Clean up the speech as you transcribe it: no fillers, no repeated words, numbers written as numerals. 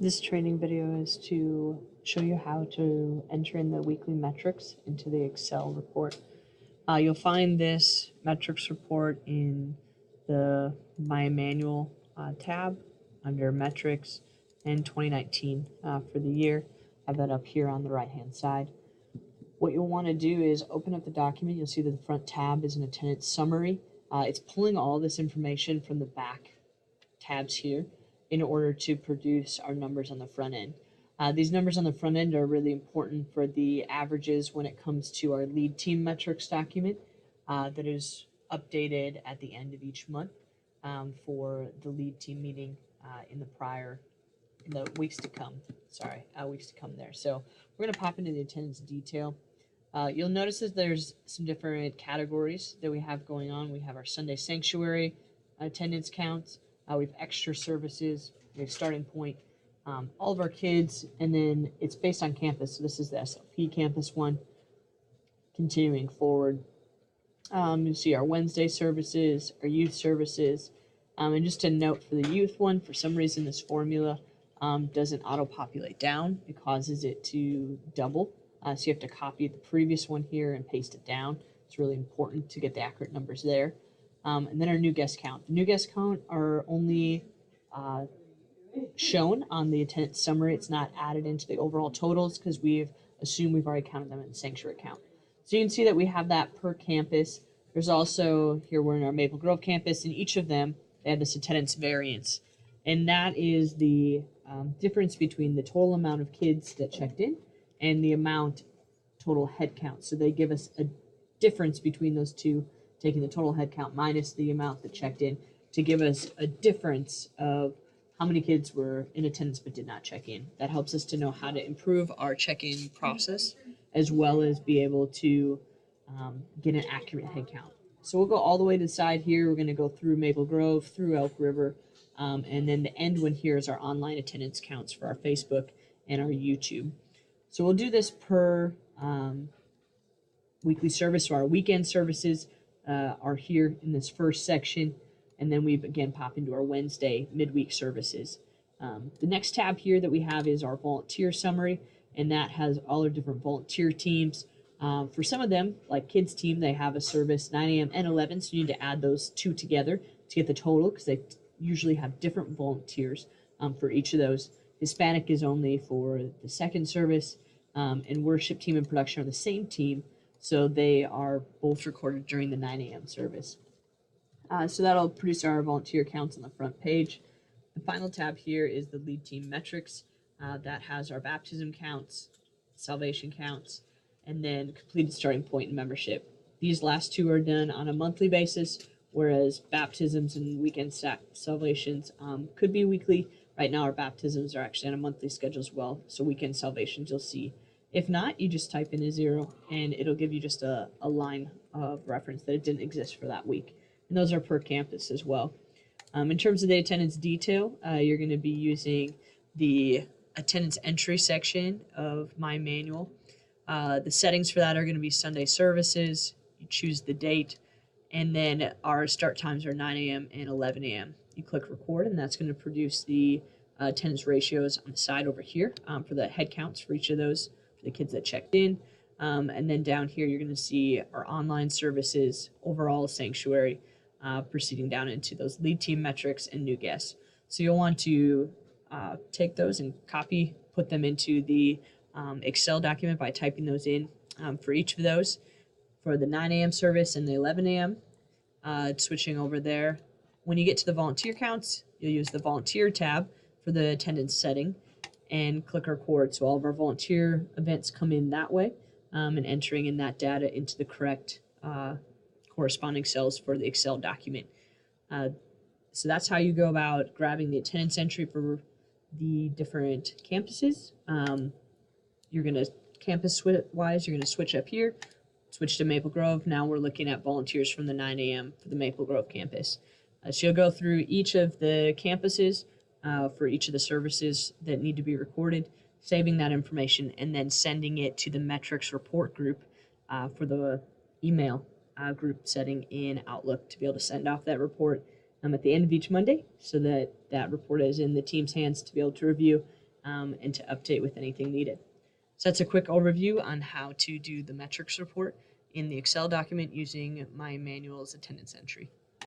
This training video is to show you how to enter in the weekly metrics into the Excel report. You'll find this metrics report in the My Manual tab under metrics and 2019 for the year. I have that up here on the right hand side. What you'll want to do is open up the document. You'll see that the front tab is an attendance summary. It's pulling all this information from the back tabs here in order to produce our numbers on the front end. These numbers on the front end are really important for the averages when it comes to our lead team metrics document that is updated at the end of each month for the lead team meeting in the weeks to come. Weeks to come there. So we're going to pop into the attendance detail. You'll notice that there's some different categories that we have going on. We have our Sunday sanctuary attendance counts. We have extra services, we have starting point, all of our kids, and then it's based on campus. So this is the SLP campus one. Continuing forward, you see our Wednesday services, our youth services, and just a note for the youth one, for some reason this formula doesn't auto-populate down. It causes it to double. So you have to copy the previous one here and paste it down. It's really important to get the accurate numbers there. And then our new guest count. The new guest count are only shown on the attendance summary. It's not added into the overall totals because we've assumed we've already counted them in the sanctuary count. So you can see that we have that per campus. There's also, here we're in our Maple Grove campus, and each of them, they have this attendance variance. And that is the difference between the total amount of kids that checked in and the amount total head count. So they give us a difference between those two, taking the total head count minus the amount that checked in to give us a difference of how many kids were in attendance but did not check in. That helps us to know how to improve our check-in process as well as be able to get an accurate head count. So we'll go all the way to the side here. We're going to go through Maple Grove, through Elk River, and then the end one here is our online attendance counts for our Facebook and our YouTube. So we'll do this per weekly service. So our weekend services are here in this first section, and then we again pop into our Wednesday midweek services. The next tab here that we have is our volunteer summary, and that has all our different volunteer teams. For some of them, like kids team, they have a service 9 a.m. and 11, so you need to add those two together to get the total because they usually have different volunteers for each of those. Hispanic is only for the second service, and worship team and production are the same team, so they are both recorded during the 9 a.m. service. So that'll produce our volunteer counts on the front page. The final tab here is the lead team metrics. That has our baptism counts, salvation counts, and then completed starting point and membership. These last two are done on a monthly basis, whereas baptisms and weekend salvations could be weekly. Right now our baptisms are actually on a monthly schedule as well, so weekend salvations you'll see. If not, you just type in a 0 and it'll give you just a line of reference that it didn't exist for that week. And those are per campus as well. In terms of the attendance detail, you're going to be using the attendance entry section of My Manual. The settings for that are going to be Sunday services. You choose the date, and then our start times are 9 a.m. and 11 a.m. You click record, and that's going to produce the attendance ratios on the side over here for the head counts for each of those, for the kids that checked in. And then down here, you're going to see our online services, overall sanctuary, proceeding down into those lead team metrics and new guests. So you'll want to take those and copy, put them into the Excel document by typing those in for each of those. For the 9 a.m. service and the 11 a.m., switching over there. When you get to the volunteer counts, you'll use the volunteer tab for the attendance setting and click record. So all of our volunteer events come in that way, and entering in that data into the correct corresponding cells for the Excel document. So that's how you go about grabbing the attendance entry for the different campuses. You're going to, campus-wise, you're going to switch up here, switch to Maple Grove. Now we're looking at volunteers from the 9 a.m. for the Maple Grove campus. So you'll go through each of the campuses for each of the services that need to be recorded, saving that information, and then sending it to the metrics report group for the email group setting in Outlook to be able to send off that report at the end of each Monday so that that report is in the team's hands to be able to review and to update with anything needed. So that's a quick overview on how to do the metrics report in the Excel document using my manual's attendance entry.